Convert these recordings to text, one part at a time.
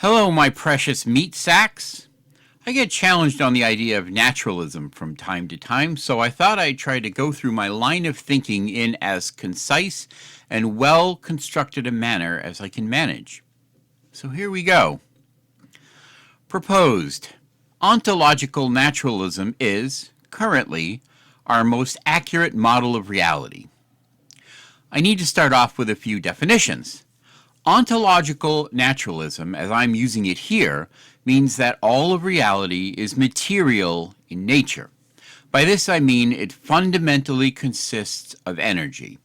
Hello, my precious meat sacks. I get challenged on the idea of naturalism from time to time, so I thought I'd try to go through my line of thinking in as concise and well-constructed a manner as I can manage. So here we go. Proposed. Ontological naturalism is, currently, our most accurate model of reality. I need to start off with a few definitions. Ontological naturalism, as I'm using it here, means that all of reality is material in nature. By this I mean it fundamentally consists of energy.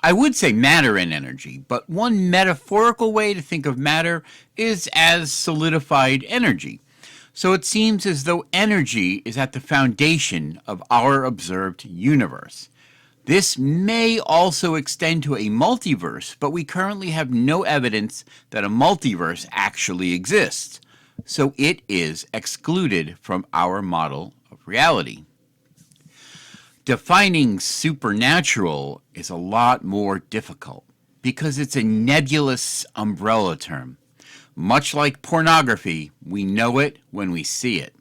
I would say matter and energy, but one metaphorical way to think of matter is as solidified energy. So it seems as though energy is at the foundation of our observed universe. This may also extend to a multiverse, but we currently have no evidence that a multiverse actually exists. So it is excluded from our model of reality. Defining supernatural is a lot more difficult because it's a nebulous umbrella term. Much like pornography, we know it when we see it.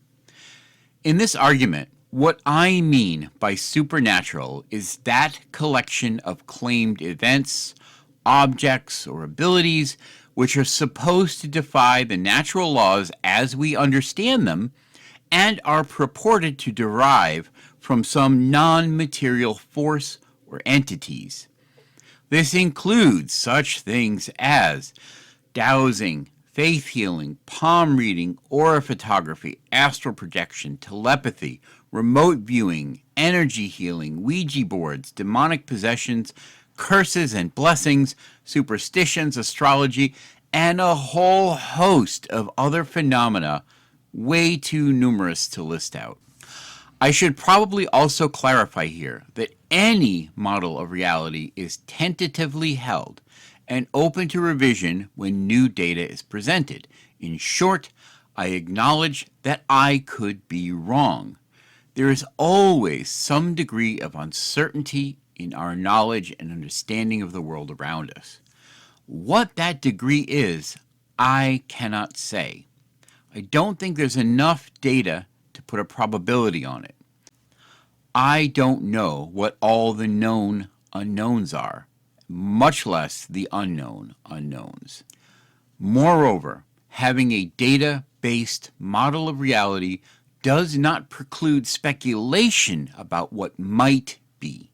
In this argument, what I mean by supernatural is that collection of claimed events, objects, or abilities which are supposed to defy the natural laws as we understand them and are purported to derive from some non-material force or entities. This includes such things as dowsing, faith healing, palm reading, aura photography, astral projection, telepathy, remote viewing, energy healing, Ouija boards, demonic possessions, curses and blessings, superstitions, astrology, and a whole host of other phenomena way too numerous to list out. I should probably also clarify here that any model of reality is tentatively held and open to revision when new data is presented. In short, I acknowledge that I could be wrong. There is always some degree of uncertainty in our knowledge and understanding of the world around us. What that degree is, I cannot say. I don't think there's enough data to put a probability on it. I don't know what all the known unknowns are, much less the unknown unknowns. Moreover, having a data-based model of reality does not preclude speculation about what might be.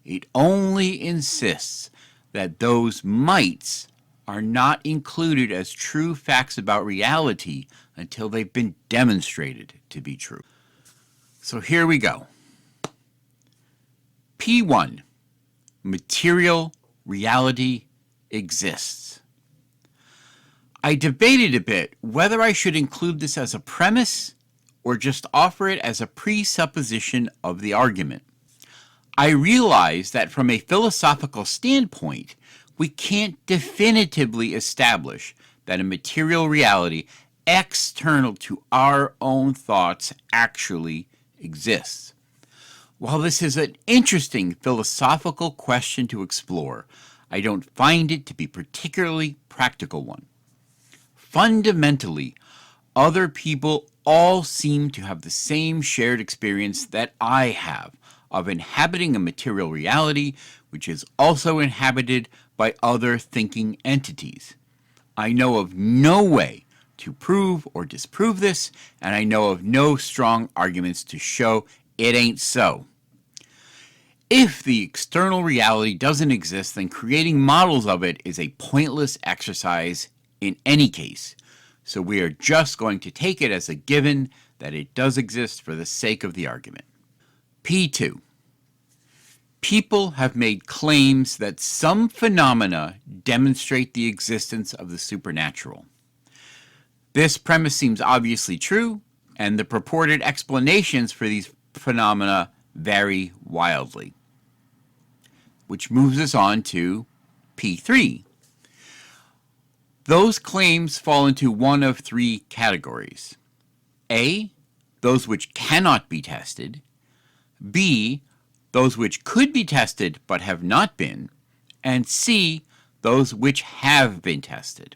It only insists that those mights are not included as true facts about reality until they've been demonstrated to be true. So here we go. P1. Material reality exists. I debated a bit whether I should include this as a premise or just offer it as a presupposition of the argument. I realize that from a philosophical standpoint, we can't definitively establish that a material reality external to our own thoughts actually exists. While this is an interesting philosophical question to explore, I don't find it to be a particularly practical one. Fundamentally, other people all seem to have the same shared experience that I have of inhabiting a material reality which is also inhabited by other thinking entities. I know of no way to prove or disprove this, and I know of no strong arguments to show it ain't so. If the external reality doesn't exist, then creating models of it is a pointless exercise in any case. So we are just going to take it as a given that it does exist for the sake of the argument. P2. People have made claims that some phenomena demonstrate the existence of the supernatural. This premise seems obviously true, and the purported explanations for these phenomena vary wildly. Which moves us on to P3. Those claims fall into one of three categories. A, those which cannot be tested. B, those which could be tested but have not been. And C, those which have been tested.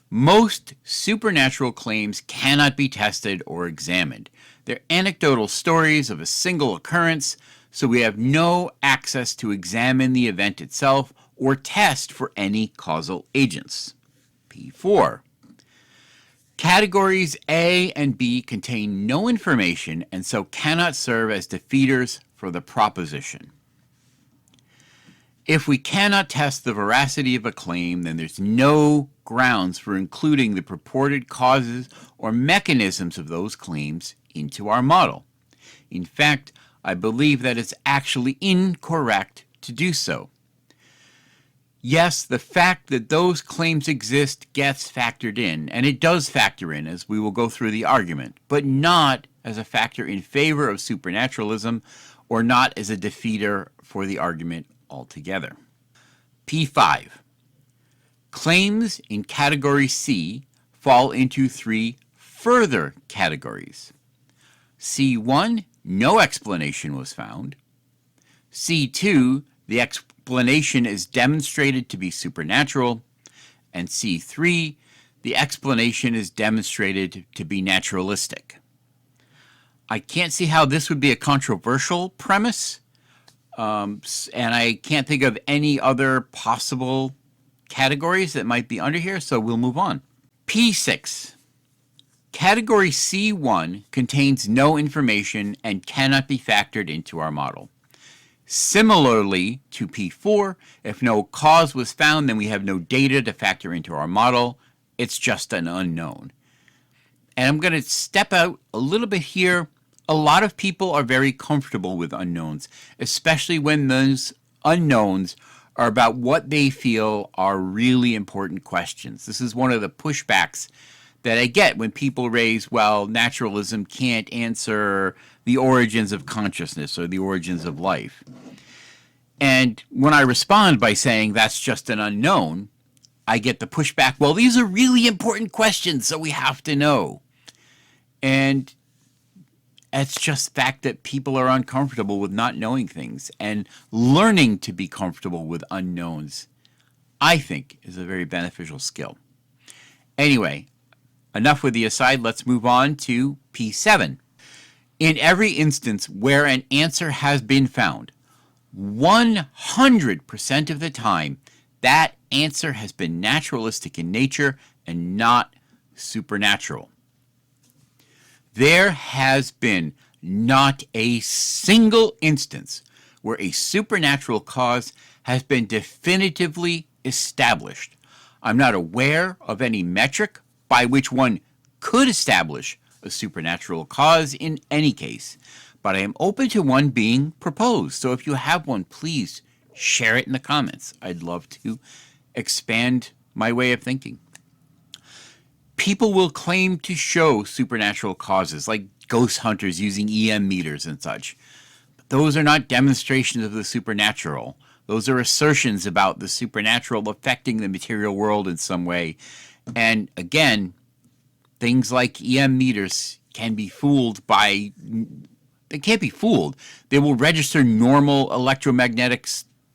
Most supernatural claims cannot be tested or examined. They're anecdotal stories of a single occurrence, so we have no access to examine the event itself or test for any causal agents. P4. Categories A and B contain no information and so cannot serve as defeaters for the proposition. If we cannot test the veracity of a claim, then there's no grounds for including the purported causes or mechanisms of those claims into our model. In fact, I believe that it's actually incorrect to do so. Yes, the fact that those claims exist gets factored in, and it does factor in as we will go through the argument, but not as a factor in favor of supernaturalism or not as a defeater for the argument altogether. P5. Claims in category C fall into three further categories. C1, no explanation was found. C2, the explanation is demonstrated to be supernatural. And C3, the explanation is demonstrated to be naturalistic. I can't see how this would be a controversial premise, and I can't think of any other possible categories that might be under here, so we'll move on. P6. Category C1 contains no information and cannot be factored into our model. Similarly to P4, if no cause was found, then we have no data to factor into our model. It's just an unknown. And I'm going to step out a little bit here. A lot of people are very comfortable with unknowns, especially when those unknowns are about what they feel are really important questions. This is one of the pushbacks that I get when people raise, well, naturalism can't answer the origins of consciousness or the origins of life. And when I respond by saying that's just an unknown, I get the pushback, well, these are really important questions, so we have to know. And it's just the fact that people are uncomfortable with not knowing things, and learning to be comfortable with unknowns, I think, is a very beneficial skill. Anyway, enough with the aside, let's move on to P7. In every instance where an answer has been found, 100% of the time, that answer has been naturalistic in nature and not supernatural. There has been not a single instance where a supernatural cause has been definitively established. I'm not aware of any metric by which one could establish a supernatural cause in any case, but I am open to one being proposed. So if you have one, please share it in the comments. I'd love to expand my way of thinking. People will claim to show supernatural causes, like ghost hunters using EM meters and such. But those are not demonstrations of the supernatural. Those are assertions about the supernatural affecting the material world in some way. And again, things like EM meters can be fooled by, they can't be fooled. They will register normal electromagnetic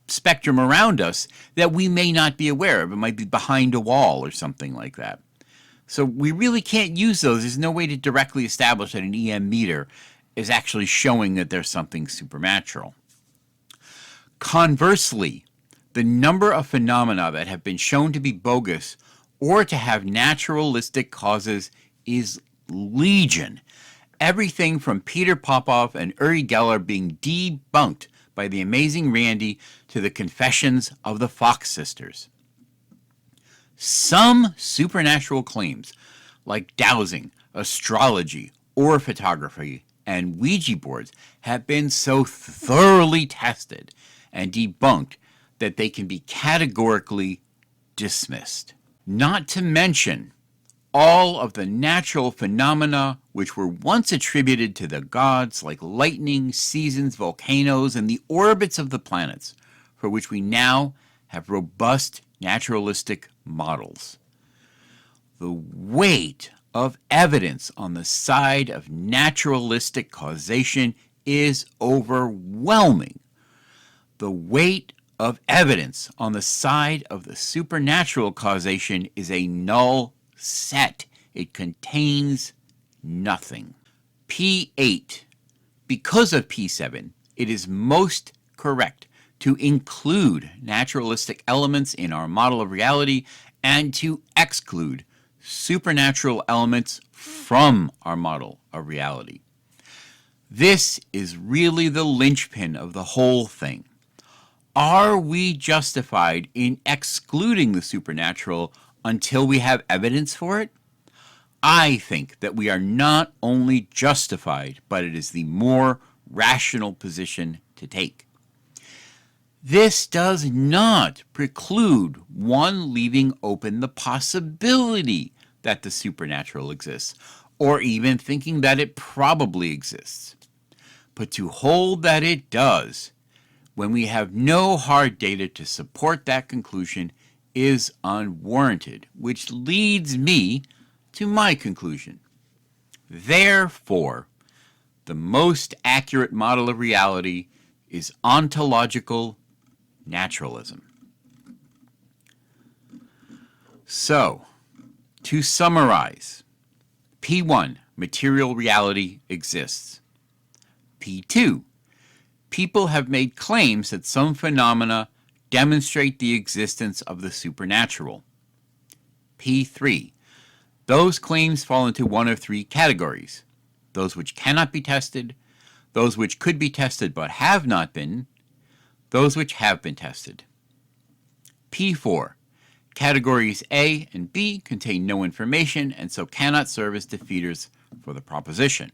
spectrum around us that we may not be aware of. It might be behind a wall or something like that. So we really can't use those. There's no way to directly establish that an EM meter is actually showing that there's something supernatural. Conversely, the number of phenomena that have been shown to be bogus or to have naturalistic causes is legion. Everything from Peter Popoff and Uri Geller being debunked by the amazing Randy to the confessions of the Fox sisters. Some supernatural claims, like dowsing, astrology, or photography, and Ouija boards, have been so thoroughly tested and debunked that they can be categorically dismissed. Not to mention all of the natural phenomena which were once attributed to the gods, like lightning, seasons, volcanoes, and the orbits of the planets, for which we now have robust naturalistic models. The weight of evidence on the side of naturalistic causation is overwhelming. The weight of evidence on the side of the supernatural causation is a null set. It contains nothing. P8. Because of P7, it is most correct to include naturalistic elements in our model of reality and to exclude supernatural elements from our model of reality. This is really the linchpin of the whole thing. Are we justified in excluding the supernatural until we have evidence for it? I think that we are not only justified, but it is the more rational position to take. This does not preclude one leaving open the possibility that the supernatural exists, or even thinking that it probably exists. But to hold that it does, when we have no hard data to support that conclusion, is unwarranted, which leads me to my conclusion. Therefore, the most accurate model of reality is ontological naturalism. So, to summarize, P1, material reality exists. P2, people have made claims that some phenomena demonstrate the existence of the supernatural. P3, those claims fall into one of three categories: those which cannot be tested, those which could be tested but have not been, those which have been tested. P4, categories A and B contain no information and so cannot serve as defeaters for the proposition.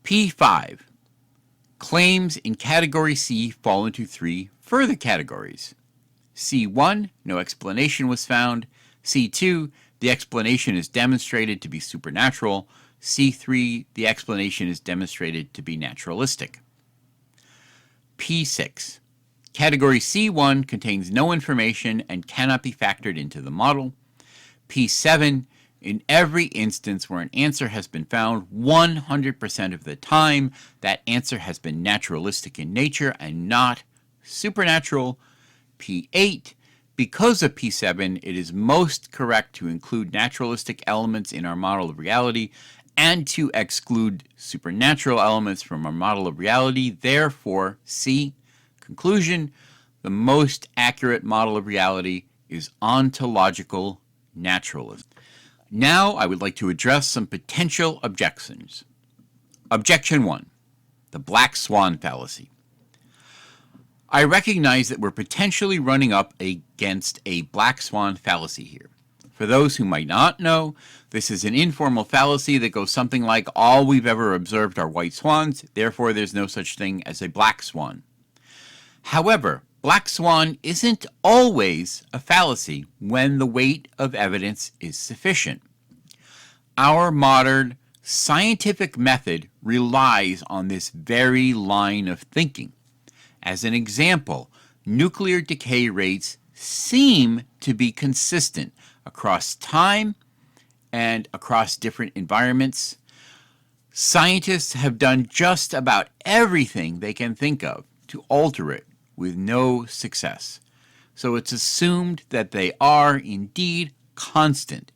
P5, claims in category C fall into three further categories. C1, no explanation was found. C2, the explanation is demonstrated to be supernatural. C3, the explanation is demonstrated to be naturalistic. P6, category C1 contains no information and cannot be factored into the model. P7, in every instance where an answer has been found, 100% of the time, that answer has been naturalistic in nature and not supernatural. P8, because of P7, it is most correct to include naturalistic elements in our model of reality and to exclude supernatural elements from our model of reality. Therefore, C, conclusion, the most accurate model of reality is ontological naturalism. Now I would like to address some potential objections. Objection 1, the black swan fallacy. I recognize that we're potentially running up against a black swan fallacy here. For those who might not know, this is an informal fallacy that goes something like, all we've ever observed are white swans, therefore there's no such thing as a black swan. However, black swan isn't always a fallacy when the weight of evidence is sufficient. Our modern scientific method relies on this very line of thinking. As an example, nuclear decay rates seem to be consistent across time and across different environments. Scientists have done just about everything they can think of to alter it with no success. So it's assumed that they are indeed constant.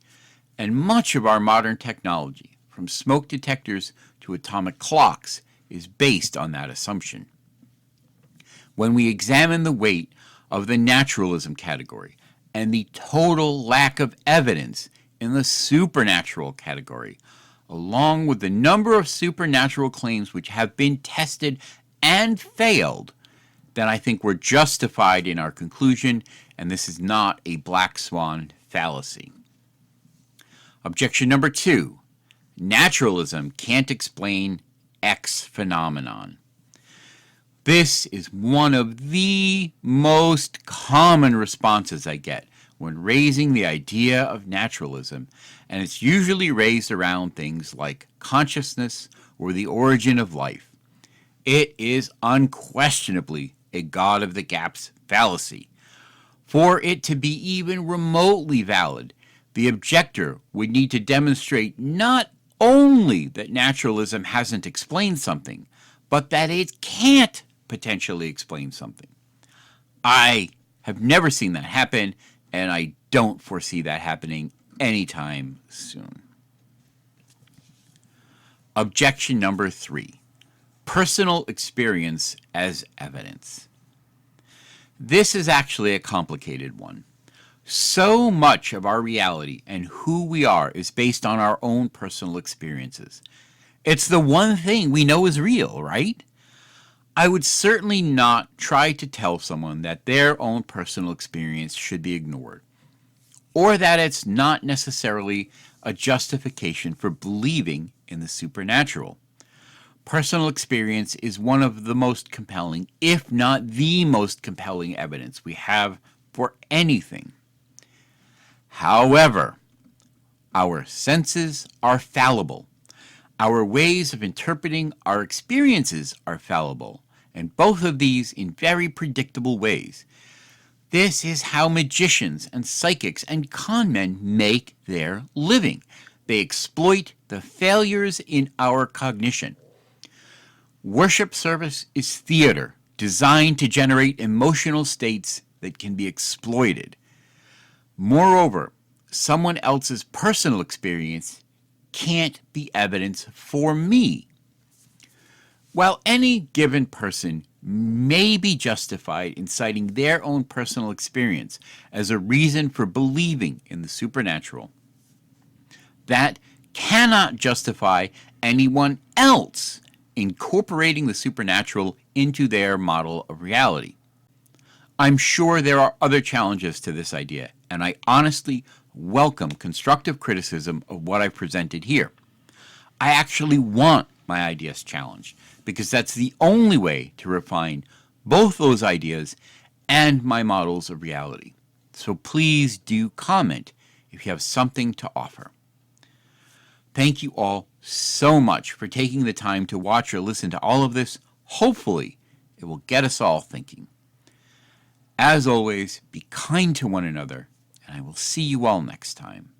And much of our modern technology, from smoke detectors to atomic clocks, is based on that assumption. When we examine the weight of the naturalism category and the total lack of evidence in the supernatural category, along with the number of supernatural claims which have been tested and failed, then I think we're justified in our conclusion, and this is not a black swan fallacy. Objection number 2, naturalism can't explain X phenomenon. This is one of the most common responses I get when raising the idea of naturalism, and it's usually raised around things like consciousness or the origin of life. It is unquestionably a God of the gaps fallacy. For it to be even remotely valid, the objector would need to demonstrate not only that naturalism hasn't explained something, but that it can't potentially explain something. I have never seen that happen, and I don't foresee that happening anytime soon. Objection number 3. Personal experience as evidence. This is actually a complicated one. So much of our reality and who we are is based on our own personal experiences. It's the one thing we know is real, right? I would certainly not try to tell someone that their own personal experience should be ignored, or that it's not necessarily a justification for believing in the supernatural. Personal experience is one of the most compelling, if not the most compelling evidence we have for anything. However, our senses are fallible. Our ways of interpreting our experiences are fallible, and both of these in very predictable ways. This is how magicians and psychics and con men make their living. They exploit the failures in our cognition. Worship service is theater designed to generate emotional states that can be exploited. Moreover, someone else's personal experience can't be evidence for me. While any given person may be justified in citing their own personal experience as a reason for believing in the supernatural, that cannot justify anyone else incorporating the supernatural into their model of reality. I'm sure there are other challenges to this idea, and I honestly welcome constructive criticism of what I've presented here. I actually want my ideas challenged, because that's the only way to refine both those ideas and my models of reality. So please do comment if you have something to offer. Thank you all so much for taking the time to watch or listen to all of this. Hopefully, it will get us all thinking. As always, be kind to one another, and I will see you all next time.